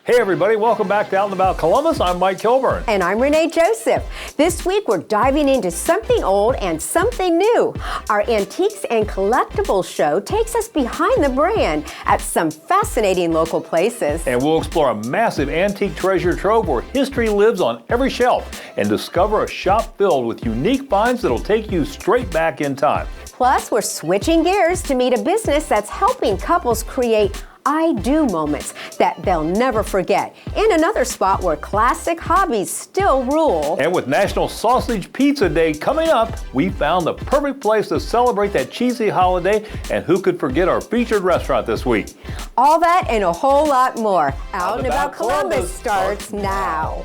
Hey everybody, welcome back to Out and About Columbus. I'm Mike Kilburn. And I'm Renee Joseph. This week we're diving into something old and something new. Our Antiques and Collectibles show takes us behind the brand at some fascinating local places. And we'll explore a massive antique treasure trove where history lives on every shelf and discover a shop filled with unique finds that'll take you straight back in time. Plus, we're switching gears to meet a business that's helping couples create I do moments that they'll never forget. And another spot where classic hobbies still rule. And with National Sausage Pizza Day coming up, we found the perfect place to celebrate that cheesy holiday. And who could forget our featured restaurant this week? All that and a whole lot more. Out and About Columbus starts now.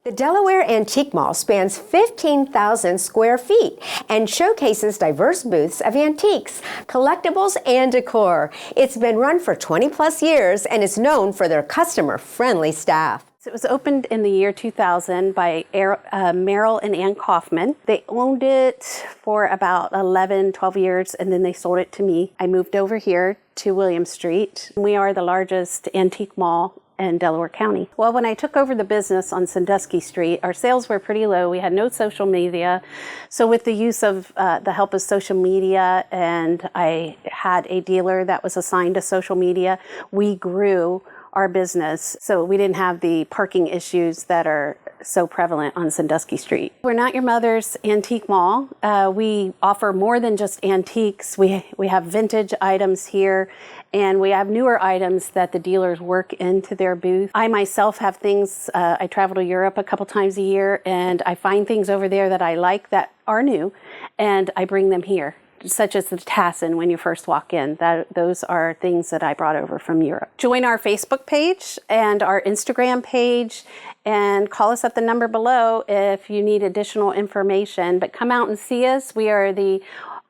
The Delaware Antique Mall spans 15,000 square feet and showcases diverse booths of antiques, collectibles, and decor. It's been run for 20 plus years and is known for their customer-friendly staff. It was opened in the year 2000 by Merrill and Ann Kaufman. They owned it for about 11, 12 years, and then they sold it to me. I moved over here to William Street. We are the largest antique mall in Delaware County. Well, when I took over the business on Sandusky Street, our sales were pretty low. We had no social media. So with the use of the help of social media, and I had a dealer that was assigned to social media, we grew our business. So we didn't have the parking issues that are so prevalent on Sandusky Street. We're not your mother's antique mall. We offer more than just antiques. We have vintage items here, and we have newer items that the dealers work into their booth. I myself have things, I travel to Europe a couple times a year, and I find things over there that I like that are new, and I bring them here, such as the Tassin when you first walk in. Those are things that I brought over from Europe. Join our Facebook page and our Instagram page, and call us at the number below if you need additional information. But come out and see us. We are the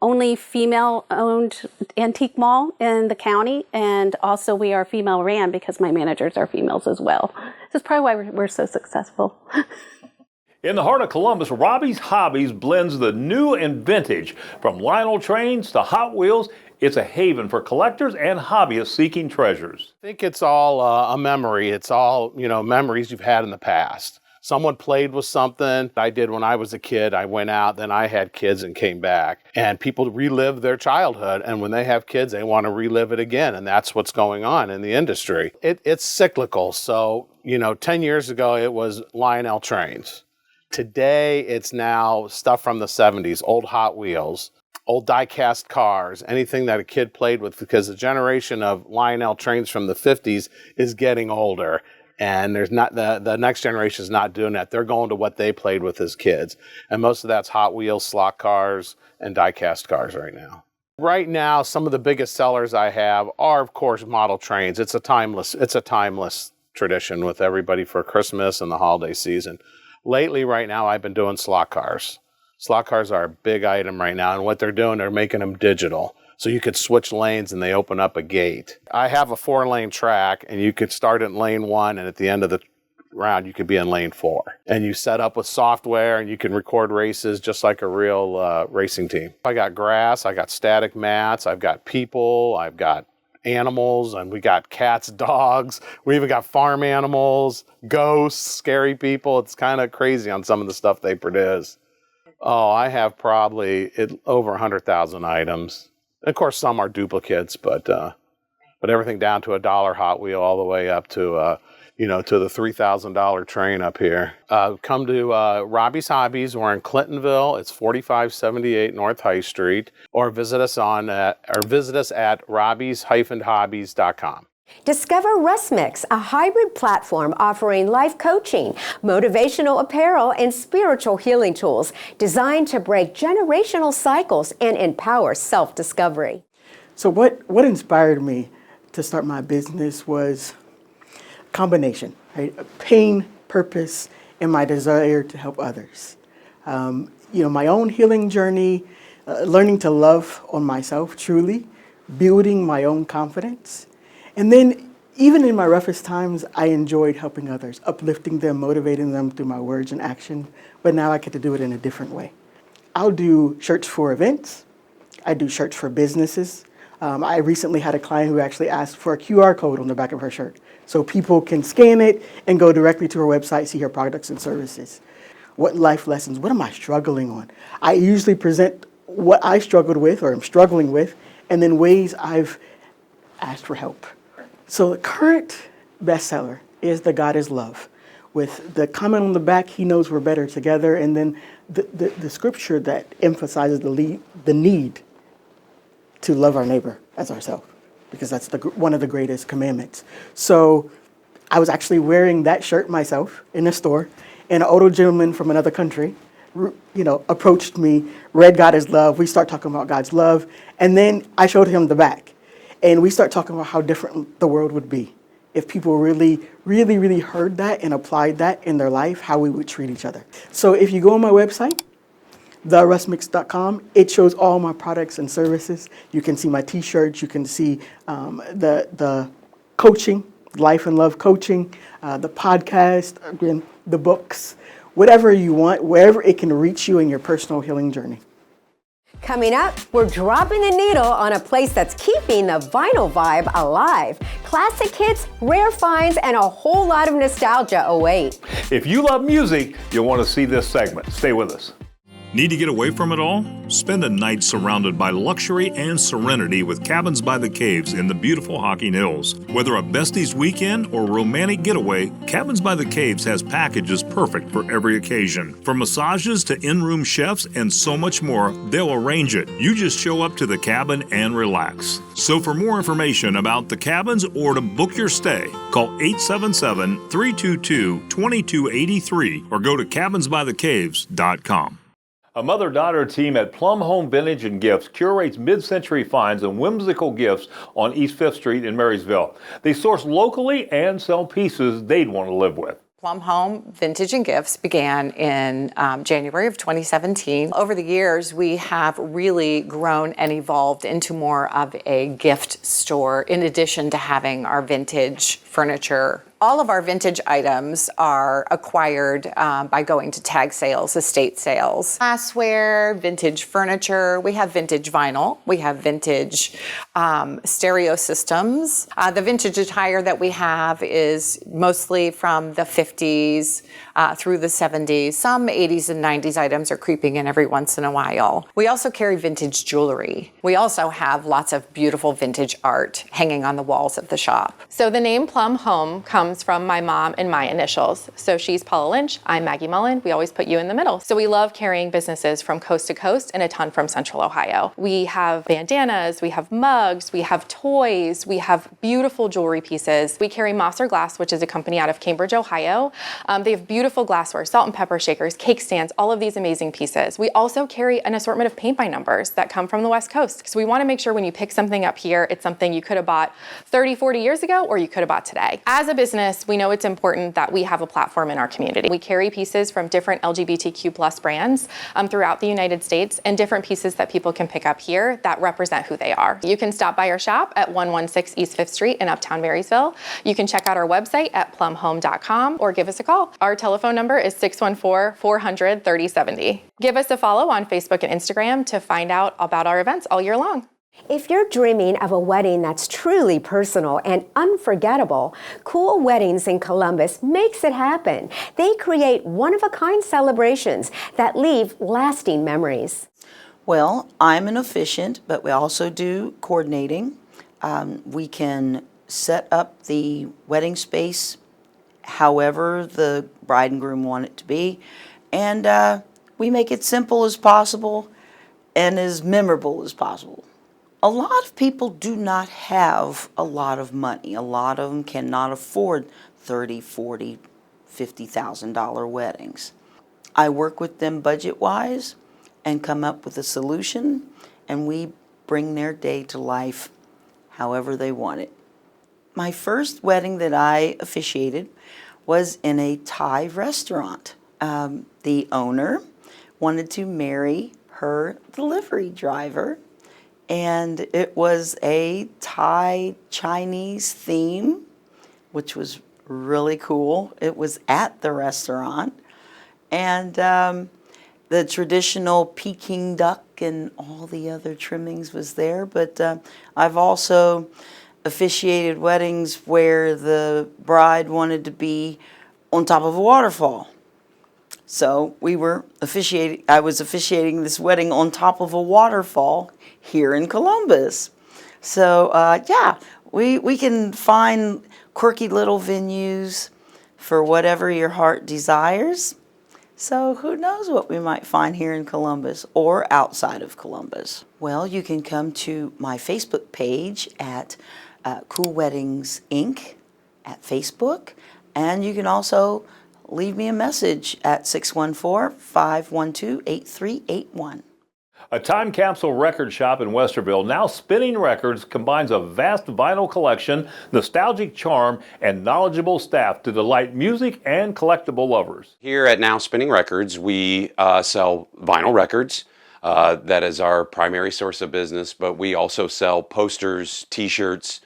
only female-owned antique mall in the county, and also we are female-ran because my managers are females as well. This is probably why we're so successful. In the heart of Columbus, Robbie's Hobbies blends the new and vintage. From Lionel trains to Hot Wheels, it's a haven for collectors and hobbyists seeking treasures. I think it's all a memory. It's all, memories you've had in the past. Someone played with something I did when I was a kid. I went out, then I had kids and came back. And people relive their childhood. And when they have kids, they want to relive it again. And that's what's going on in the industry. It's cyclical. So, 10 years ago, it was Lionel trains. Today, it's now stuff from the 70s, old Hot Wheels, old die-cast cars, anything that a kid played with, because the generation of Lionel trains from the 50s is getting older. And there's not the next generation is not doing that. They're going to what they played with as kids. And most of that's Hot Wheels, slot cars, and die-cast cars right now. Right now, some of the biggest sellers I have are, of course, model trains. It's a timeless tradition with everybody for Christmas and the holiday season. Lately, right now, I've been doing slot cars. Slot cars are a big item right now, and what they're doing, they're making them digital. So you could switch lanes and they open up a gate. I have a 4-lane track, and you could start in lane 1, and at the end of the round, you could be in lane 4. And you set up with software, and you can record races just like a real racing team. I got grass, I got static mats, I've got people, I've got animals, and we got cats, dogs. We even got farm animals, ghosts, scary people. It's kind of crazy on some of the stuff they produce. Oh, I have probably over 100,000 items. Of course, some are duplicates, but everything down to a $1 Hot Wheel all the way up to to the $3,000 train up here. Come to Robbie's Hobbies. We're in Clintonville. It's 4578 North High Street, or visit us at robbies-hobbies.com. Discover RestMix, a hybrid platform offering life coaching, motivational apparel, and spiritual healing tools designed to break generational cycles and empower self-discovery. So what inspired me to start my business was combination, right? Pain, purpose, and my desire to help others. My own healing journey, learning to love on myself truly, building my own confidence. And then even in my roughest times, I enjoyed helping others, uplifting them, motivating them through my words and action. But now I get to do it in a different way. I'll do shirts for events. I do shirts for businesses. I recently had a client who actually asked for a QR code on the back of her shirt so people can scan it and go directly to her website, see her products and services. What life lessons, what am I struggling on? I usually present what I struggled with or am struggling with, and then ways I've asked for help. So the current bestseller is The God is Love, with the comment on the back, He knows we're better together, and then the scripture that emphasizes the need to love our neighbor as ourselves, because that's one of the greatest commandments. So I was actually wearing that shirt myself in a store, and an older gentleman from another country, approached me, read God is Love. We start talking about God's love, and then I showed him the back, and we start talking about how different the world would be if people really, really, really heard that and applied that in their life, how we would treat each other. So if you go on my website, therussmix.com, it shows all my products and services. You can see my t-shirts, you can see the coaching, life and love coaching, the podcast, again, the books, whatever you want, wherever it can reach you in your personal healing journey. Coming up, we're dropping the needle on a place that's keeping the vinyl vibe alive. Classic hits, rare finds, and a whole lot of nostalgia await. If you love music, you'll want to see this segment. Stay with us. Need to get away from it all? Spend a night surrounded by luxury and serenity with Cabins by the Caves in the beautiful Hocking Hills. Whether a besties weekend or romantic getaway, Cabins by the Caves has packages perfect for every occasion. From massages to in-room chefs and so much more, they'll arrange it. You just show up to the cabin and relax. So for more information about the cabins or to book your stay, call 877-322-2283 or go to cabinsbythecaves.com. A mother-daughter team at Plum Home Vintage and Gifts curates mid-century finds and whimsical gifts on East 5th Street in Marysville. They source locally and sell pieces they'd want to live with. Plum Home Vintage and Gifts began in January of 2017. Over the years, we have really grown and evolved into more of a gift store in addition to having our vintage furniture. All of our vintage items are acquired by going to tag sales, estate sales. Glassware, vintage furniture, we have vintage vinyl, we have vintage stereo systems. The vintage attire that we have is mostly from the 50s through the 70s. Some 80s and 90s items are creeping in every once in a while. We also carry vintage jewelry. We also have lots of beautiful vintage art hanging on the walls of the shop. So the name Plum Home comes from my mom and my initials. So she's Paula Lynch, I'm Maggie Mullen. We always put you in the middle. So we love carrying businesses from coast to coast and a ton from Central Ohio. We have bandanas, we have mugs, we have toys, we have beautiful jewelry pieces. We carry Mosser Glass, which is a company out of Cambridge, Ohio. They have beautiful glassware, salt and pepper shakers, cake stands, all of these amazing pieces. We also carry an assortment of paint by numbers that come from the West Coast. So we want to make sure when you pick something up here, it's something you could have bought 30, 40 years ago, or you could have bought today. As a business, we know it's important that we have a platform in our community. We carry pieces from different LGBTQ plus brands throughout the United States and different pieces that people can pick up here that represent who they are. You can stop by our shop at 116 East 5th Street in Uptown Marysville. You can check out our website at plumhome.com or give us a call. Our telephone number is 614-400-3070. Give us a follow on Facebook and Instagram to find out about our events all year long. If you're dreaming of a wedding that's truly personal and unforgettable, Cool Weddings in Columbus makes it happen. They create one-of-a-kind celebrations that leave lasting memories. Well, I'm an officiant, but we also do coordinating. We can set up the wedding space however the bride and groom want it to be, and we make it simple as possible and as memorable as possible. A lot of people do not have a lot of money. A lot of them cannot afford $30,000, $40,000, $50,000 weddings. I work with them budget-wise and come up with a solution, and we bring their day to life however they want it. My first wedding that I officiated was in a Thai restaurant. The owner wanted to marry her delivery driver, and it was a Thai Chinese theme, which was really cool. It was at the restaurant, and the traditional Peking duck and all the other trimmings was there. But I've also officiated weddings where the bride wanted to be on top of a waterfall. So I was officiating this wedding on top of a waterfall here in Columbus. So yeah, we can find quirky little venues for whatever your heart desires. So who knows what we might find here in Columbus or outside of Columbus. Well, you can come to my Facebook page at Cool Weddings Inc. at Facebook, and you can also leave me a message at 614-512-8381. A time capsule record shop in Westerville, now spinning records, combines a vast vinyl collection, nostalgic charm, and knowledgeable staff to delight music and collectible lovers. Here at Now Spinning Records, we sell vinyl records. That is our primary source of business, but we also sell posters, t-shirts,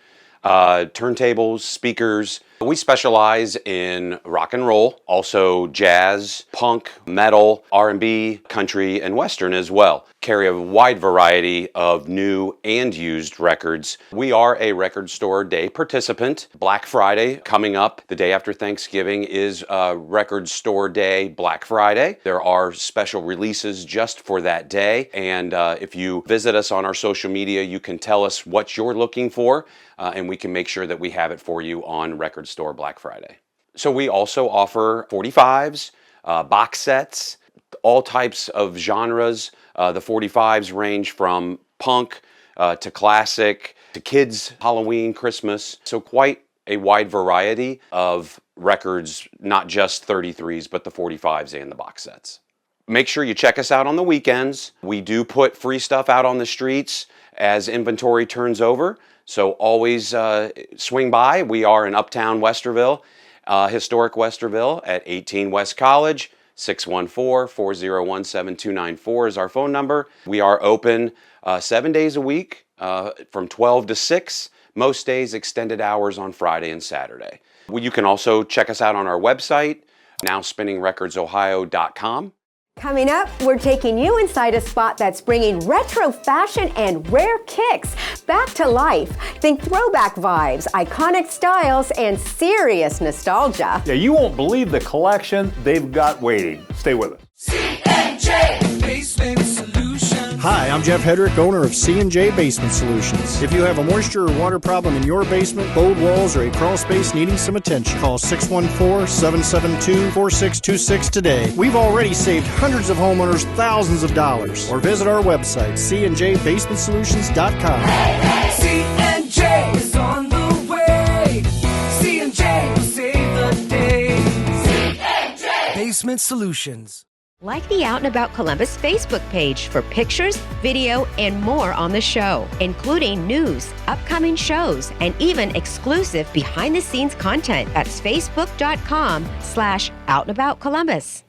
turntables, speakers. We specialize in rock and roll, also jazz, punk, metal, R&B, country, and western as well. Carry a wide variety of new and used records. We are a Record Store Day participant. Black Friday coming up the day after Thanksgiving is Record Store Day Black Friday. There are special releases just for that day, and if you visit us on our social media, you can tell us what you're looking for, and we can make sure that we have it for you on Record Store Black Friday. So we also offer 45s, box sets, all types of genres. The 45s range from punk to classic to kids, Halloween, Christmas. So quite a wide variety of records, not just 33s, but the 45s and the box sets. Make sure you check us out on the weekends. We do put free stuff out on the streets as inventory turns over. So always swing by. We are in Uptown Westerville, historic Westerville at 18 West College. 614-401-7294 is our phone number. We are open 7 days a week from 12 to 6. Most days extended hours on Friday and Saturday. You can also check us out on our website, nowspinningrecordsohio.com. Coming up, we're taking you inside a spot that's bringing retro fashion and rare kicks back to life. Think throwback vibes, iconic styles, and serious nostalgia. Yeah, you won't believe the collection they've got waiting. Stay with us. C&J Basement Solutions. Hi, I'm Jeff Hedrick, owner of C&J Basement Solutions. If you have a moisture or water problem in your basement, bold walls, or a crawl space needing some attention, call 614-772-4626 today. We've already saved hundreds of homeowners thousands of dollars. Or visit our website, cnjbasementsolutions.com. C&J is on the way. C&J will save the day. C&J Basement Solutions. Like the Out and About Columbus Facebook page for pictures, video, and more on the show, including news, upcoming shows, and even exclusive behind-the-scenes content. That's facebook.com/OutandAboutColumbus.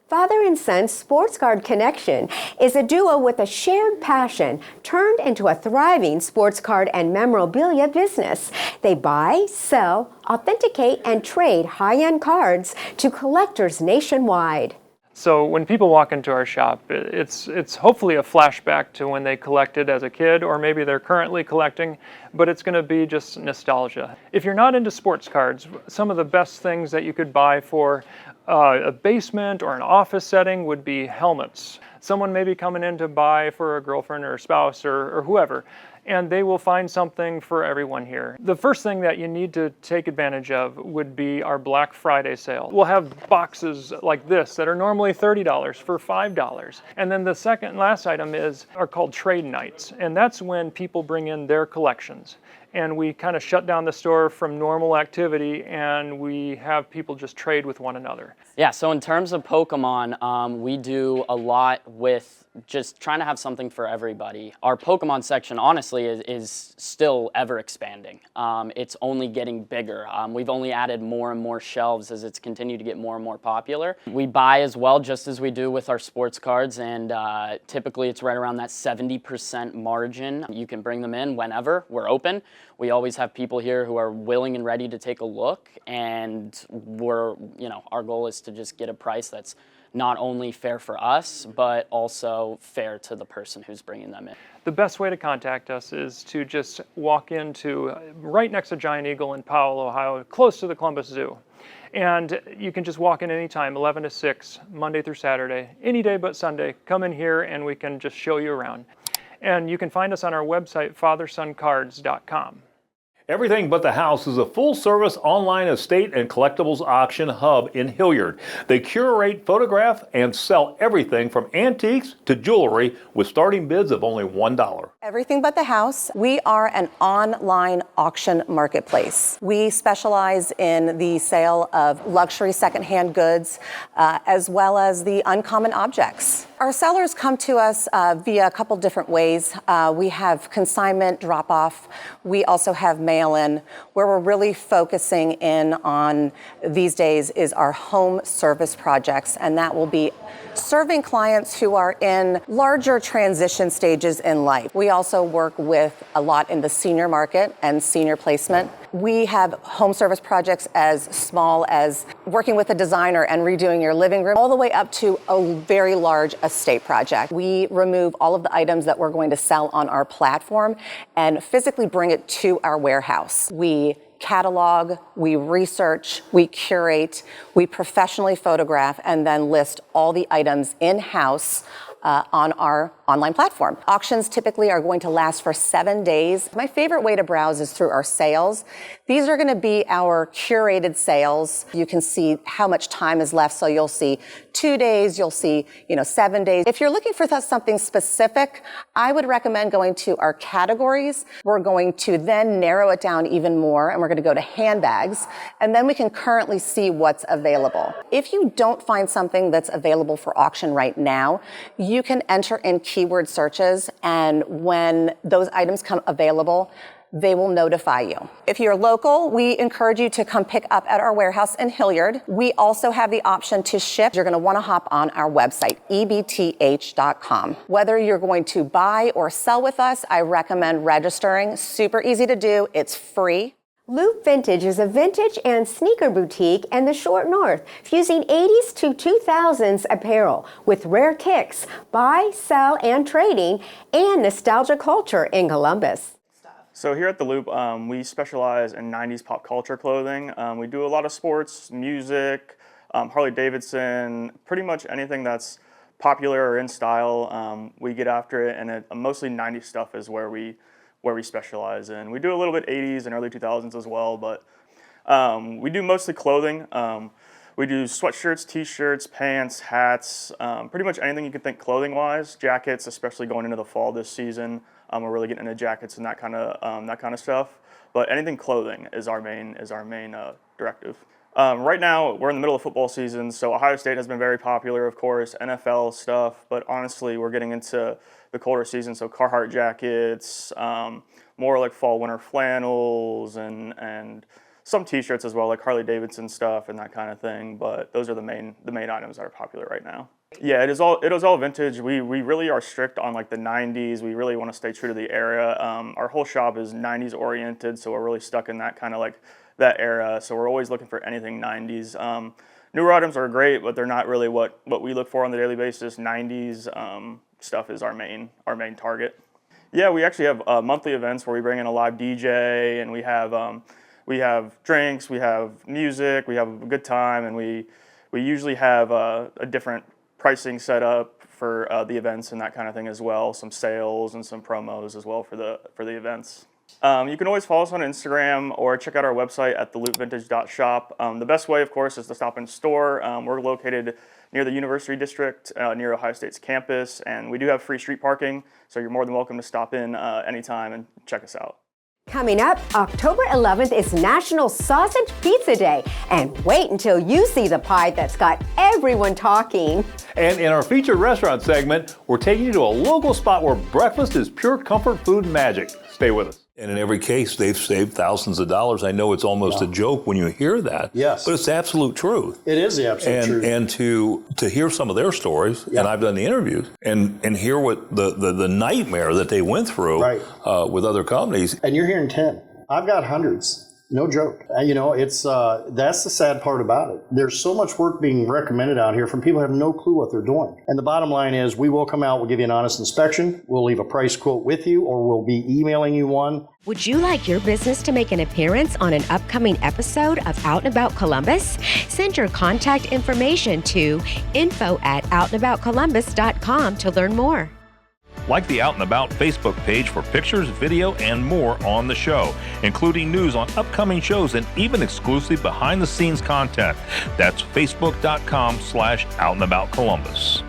Father and Son Sports Card Connection is a duo with a shared passion turned into a thriving sports card and memorabilia business. They buy, sell, authenticate, and trade high-end cards to collectors nationwide. So when people walk into our shop, it's hopefully a flashback to when they collected as a kid, or maybe they're currently collecting, but it's going to be just nostalgia. If you're not into sports cards, some of the best things that you could buy for a basement or an office setting would be helmets. Someone may be coming in to buy for a girlfriend or a spouse or whoever, and they will find something for everyone here. The first thing that you need to take advantage of would be our Black Friday sale. We'll have boxes like this that are normally $30 for $5. And then the second and last item are called trade nights, and that's when people bring in their collections. and we kind of shut down the store from normal activity, and we have people just trade with one another. Yeah, so in terms of Pokemon, we do a lot with just trying to have something for everybody. Our Pokemon section, honestly, is still ever expanding. It's only getting bigger. We've only added more and more shelves as it's continued to get more and more popular. We buy as well, just as we do with our sports cards, and typically it's right around that 70% margin. You can bring them in whenever. We're open. We always have people here who are willing and ready to take a look, and our goal is to just get a price that's not only fair for us, but also fair to the person who's bringing them in. The best way to contact us is to just walk into right next to Giant Eagle in Powell, Ohio, close to the Columbus Zoo. And you can just walk in anytime, 11 to 6, Monday through Saturday, any day but Sunday. Come in here and we can just show you around. And you can find us on our website, fathersoncards.com. Everything But the House is a full-service online estate and collectibles auction hub in Hilliard. They curate, photograph, and sell everything from antiques to jewelry with starting bids of only $1. Everything But the House. We are an online auction marketplace. We specialize in the sale of luxury secondhand goods as well as the uncommon objects. Our sellers come to us via a couple different ways. We have consignment drop-off. We also have mail-in. Where we're really focusing in on these days is our home service projects, and that will be serving clients who are in larger transition stages in life. We also work with a lot in the senior market and senior placement. We have home service projects as small as working with a designer and redoing your living room, all the way up to a very large estate project. We remove all of the items that we're going to sell on our platform and physically bring it to our warehouse. We catalog, we research, we curate, we professionally photograph, and then list all the items in-house on our online platform. Auctions typically are going to last for 7 days. My favorite way to browse is through our sales. These are going to be our curated sales. You can see how much time is left. So you'll see 2 days, you'll see 7 days. If you're looking for something specific, I would recommend going to our categories. We're going to then narrow it down even more, and we're going to go to handbags, and then we can currently see what's available. If you don't find something that's available for auction right now, you can enter in keyword searches, and when those items come available, they will notify you. If you're local, we encourage you to come pick up at our warehouse in Hilliard. We also have the option to ship. You're going to want to hop on our website, ebth.com. Whether you're going to buy or sell with us, I recommend registering. Super easy to do. It's free. Loop Vintage is a vintage and sneaker boutique in the Short North, fusing 80s to 2000s apparel with rare kicks, buy, sell, and trading, and nostalgia culture in Columbus. So here at the Loop, we specialize in 90s pop culture clothing. We do a lot of sports, music, Harley Davidson, pretty much anything that's popular or in style. We get after it, and mostly 90s stuff is where we specialize in. We do a little bit 80s and early 2000s as well, but we do mostly clothing. We do sweatshirts, t-shirts, pants, hats, pretty much anything you can think clothing-wise. Jackets, especially going into the fall this season. We're really getting into jackets and that kind of stuff. But anything clothing is our main directive. Right now, we're in the middle of football season, so Ohio State has been very popular, of course, NFL stuff, but honestly, we're getting into the colder season, so Carhartt jackets, more like fall, winter flannels, and some t-shirts as well, like Harley Davidson stuff and that kind of thing, but those are the main items that are popular right now. Yeah, it is all vintage. We really are strict on like the 90s. We really want to stay true to the era. Our whole shop is 90s oriented, so we're really stuck in that kind of like that era. So we're always looking for anything 90s. Newer items are great, but they're not really what we look for on the daily basis. 90s stuff is our main target. Yeah, we actually have monthly events where we bring in a live DJ, and we have drinks, we have music, we have a good time, and we usually have a different pricing set up for the events and that kind of thing as well. Some sales and some promos as well for the events. You can always follow us on Instagram or check out our website at theloopvintage.shop. The best way, of course, is to stop in store. We're located near the University District, near Ohio State's campus, and we do have free street parking, so you're more than welcome to stop in anytime and check us out. Coming up, October 11th is National Sausage Pizza Day. And wait until you see the pie that's got everyone talking. And in our featured restaurant segment, we're taking you to a local spot where breakfast is pure comfort food magic. Stay with us. And in every case, they've saved thousands of dollars. I know it's almost a joke when you hear that. Yes. But it's the absolute truth. It is the absolute truth. And to hear some of their stories, and I've done the interviews, and hear what the nightmare that they went through with other companies. And you're hearing 10. I've got hundreds. No joke. It's that's the sad part about it. There's so much work being recommended out here from people who have no clue what they're doing. And the bottom line is we will come out, we'll give you an honest inspection, we'll leave a price quote with you, or we'll be emailing you one. Would you like your business to make an appearance on an upcoming episode of Out and About Columbus? Send your contact information to info@outandaboutcolumbus.com to learn more. Like the Out and About Facebook page for pictures, video, and more on the show, including news on upcoming shows and even exclusive behind-the-scenes content. That's facebook.com/outandaboutcolumbus.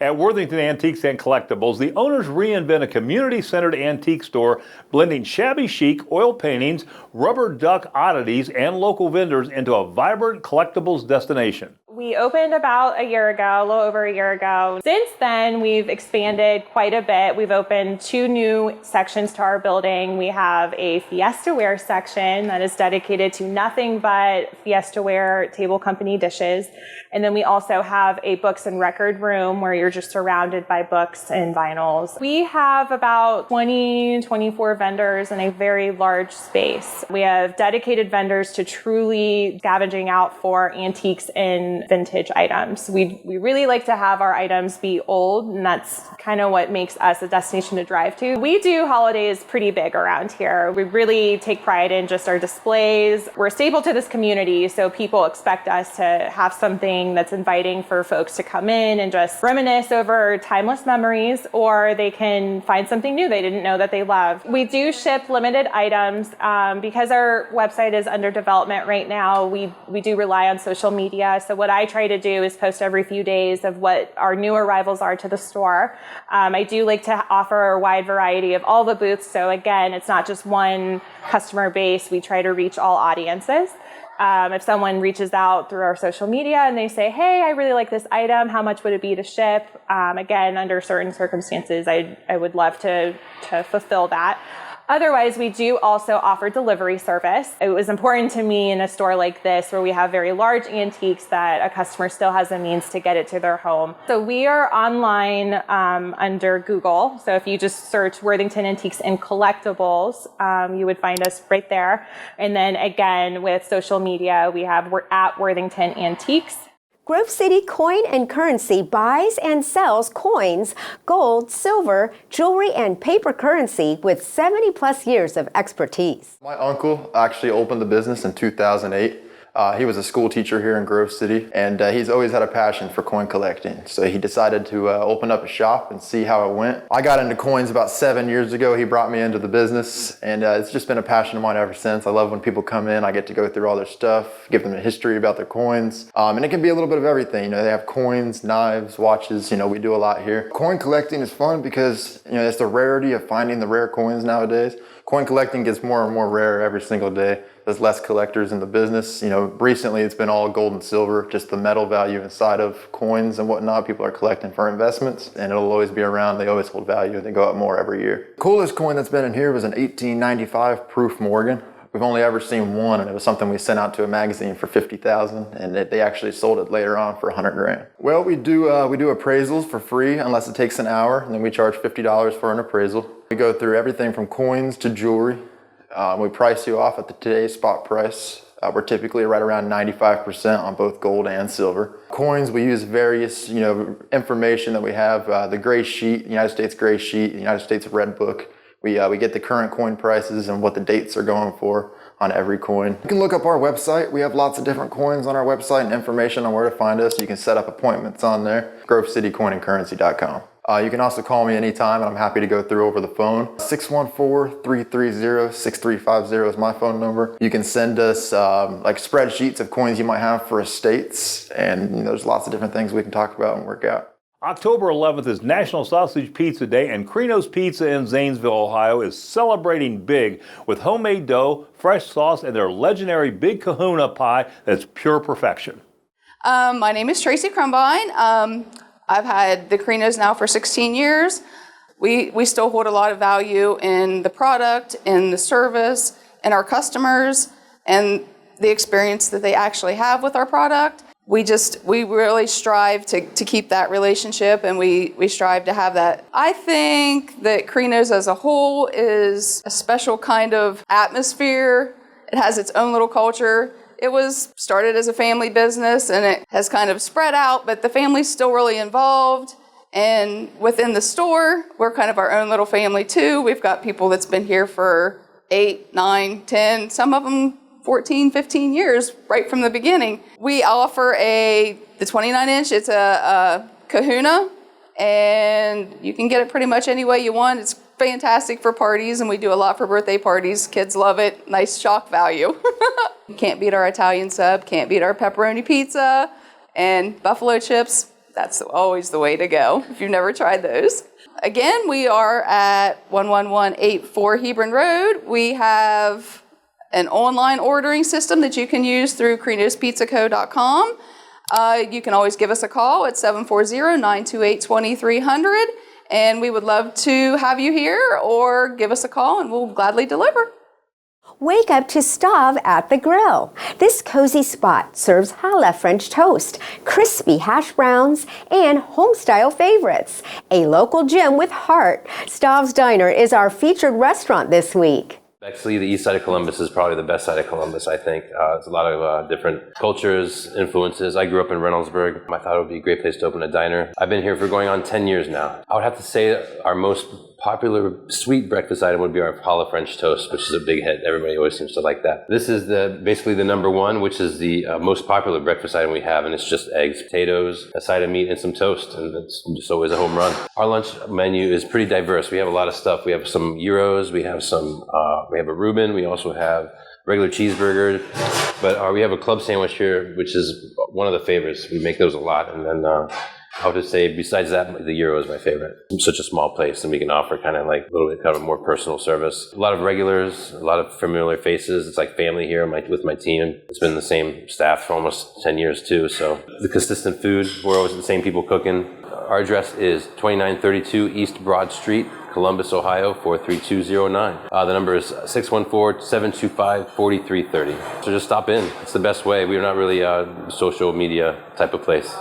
At Worthington Antiques and Collectibles, the owners reinvent a community-centered antique store blending shabby chic, oil paintings, rubber duck oddities, and local vendors into a vibrant collectibles destination. We opened about a year ago, a little over a year ago. Since then, we've expanded quite a bit. We've opened 2 new sections to our building. We have a Fiesta Ware section that is dedicated to nothing but Fiesta Ware table company dishes. And then we also have a books and record room where you're just surrounded by books and vinyls. We have about 24 vendors in a very large space. We have dedicated vendors to truly scavenging out for antiques and vintage items. We really like to have our items be old, and that's kind of what makes us a destination to drive to. We do holidays pretty big around here. We really take pride in just our displays. We're a staple to this community, so people expect us to have something that's inviting for folks to come in and just reminisce over timeless memories, or they can find something new they didn't know that they love. We do ship limited items. Because our website is under development right now, we do rely on social media. So what I try to do is post every few days of what our new arrivals are to the store. I do like to offer a wide variety of all the booths. So again, it's not just one customer base. We try to reach all audiences. If someone reaches out through our social media and they say, hey, I really like this item, how much would it be to ship? Again, under certain circumstances, I would love to fulfill that. Otherwise, we do also offer delivery service. It was important to me in a store like this where we have very large antiques that a customer still has a means to get it to their home. So we are online under Google. So if you just search Worthington Antiques and Collectibles, you would find us right there. And then again, with social media, we're at Worthington Antiques. Grove City Coin and Currency buys and sells coins, gold, silver, jewelry, and paper currency with 70 plus years of expertise. My uncle actually opened the business in 2008. He was a school teacher here in Grove City, and he's always had a passion for coin collecting. So he decided to open up a shop and see how it went. I got into coins about 7 years ago. He brought me into the business, and it's just been a passion of mine ever since. I love when people come in. I get to go through all their stuff, give them a history about their coins. And it can be a little bit of everything. They have coins, knives, watches. We do a lot here. Coin collecting is fun because, it's the rarity of finding the rare coins nowadays. Coin collecting gets more and more rare every single day. There's less collectors in the business. Recently it's been all gold and silver, just the metal value inside of coins and whatnot. People are collecting for investments, and it'll always be around. They always hold value. They go up more every year. Coolest coin that's been in here was an 1895 proof Morgan. We've only ever seen one, and it was something we sent out to a magazine for $50,000, and they actually sold it later on for $100 grand. Well, we do appraisals for free unless it takes an hour, and then we charge $50 for an appraisal. We go through everything from coins to jewelry. We price you off at today's spot price. We're typically right around 95% on both gold and silver. Coins, we use various, information that we have. The gray sheet, the United States gray sheet, the United States red book. We get the current coin prices and what the dates are going for on every coin. You can look up our website. We have lots of different coins on our website and information on where to find us. You can set up appointments on there, grovecitycoinandcurrency.com. You can also call me anytime, and I'm happy to go through over the phone. 614-330-6350 is my phone number. You can send us like spreadsheets of coins you might have for estates, and there's lots of different things we can talk about and work out. October 11th is National Sausage Pizza Day, and Crino's Pizza in Zanesville, Ohio is celebrating big with homemade dough, fresh sauce, and their legendary Big Kahuna pie that's pure perfection. My name is Tracy Crumbine. I've had the Crino's now for 16 years. We still hold a lot of value in the product, in the service, in our customers, and the experience that they actually have with our product. We really strive to keep that relationship, and we strive to have that. I think that Crino's as a whole is a special kind of atmosphere. It has its own little culture. It was started as a family business, and it has kind of spread out, but the family's still really involved. And within the store, we're kind of our own little family too. We've got people that's been here for 8, 9, 10, some of them 14, 15 years, right from the beginning. We offer the 29-inch. It's a Kahuna, and you can get it pretty much any way you want. It's fantastic for parties, and we do a lot for birthday parties. Kids love it. Nice shock value. Can't beat our Italian sub, can't beat our pepperoni pizza, and buffalo chips. That's always the way to go if you've never tried those. Again, we are at 11184 Hebron Road. We have an online ordering system that you can use through crinospizzaco.com. You can always give us a call at 740-928-2300, and we would love to have you here or give us a call and we'll gladly deliver. Wake up to Stav at the Grill. This cozy spot serves challah French toast, crispy hash browns, and home-style favorites. A local gem with heart, Stav's Diner is our featured restaurant this week. Actually, the east side of Columbus is probably the best side of Columbus, I think. There's a lot of different cultures, influences. I grew up in Reynoldsburg. I thought it would be a great place to open a diner. I've been here for going on 10 years now. I would have to say our most popular sweet breakfast item would be our challah French toast, which is a big hit. Everybody always seems to like that. This is basically the number one, which is the most popular breakfast item we have, and it's just eggs, potatoes, a side of meat, and some toast, and it's just always a home run. Our lunch menu is pretty diverse. We have a lot of stuff. We have some gyros, we have we have a Reuben, we also have regular cheeseburger, but we have a club sandwich here, which is one of the favorites. We make those a lot, and then I would just say, besides that, the gyro is my favorite. It's such a small place, and we can offer kind of like a little bit kind of more personal service. A lot of regulars, a lot of familiar faces. It's like family here with my team. It's been the same staff for almost 10 years too, so the consistent food. We're always the same people cooking. Our address is 2932 East Broad Street, Columbus, Ohio, 43209. The number is 614-725-4330. So just stop in. It's the best way. We're not really a social media type of place.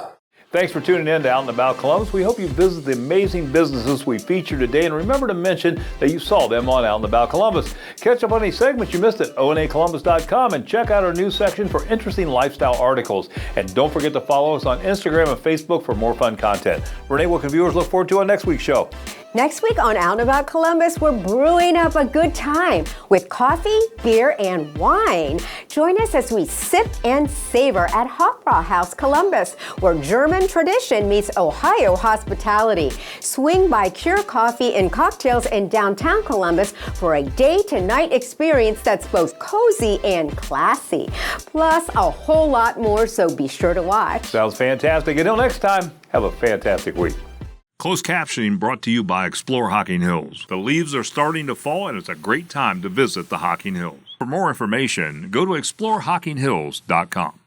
Thanks for tuning in to Out and About Columbus. We hope you visit the amazing businesses we featured today, and remember to mention that you saw them on Out and About Columbus. Catch up on any segments you missed at onacolumbus.com and check out our news section for interesting lifestyle articles. And don't forget to follow us on Instagram and Facebook for more fun content. Renee, what can viewers look forward to on next week's show? Next week on Out and About Columbus, we're brewing up a good time with coffee, beer, and wine. Join us as we sip and savor at Hofbrauhaus Columbus, where German tradition meets Ohio hospitality. Swing by Cure Coffee and Cocktails in downtown Columbus for a day-to-night experience that's both cozy and classy. Plus, a whole lot more, so be sure to watch. Sounds fantastic. Until next time, have a fantastic week. Closed captioning brought to you by Explore Hocking Hills. The leaves are starting to fall, and it's a great time to visit the Hocking Hills. For more information, go to exploreHockingHills.com.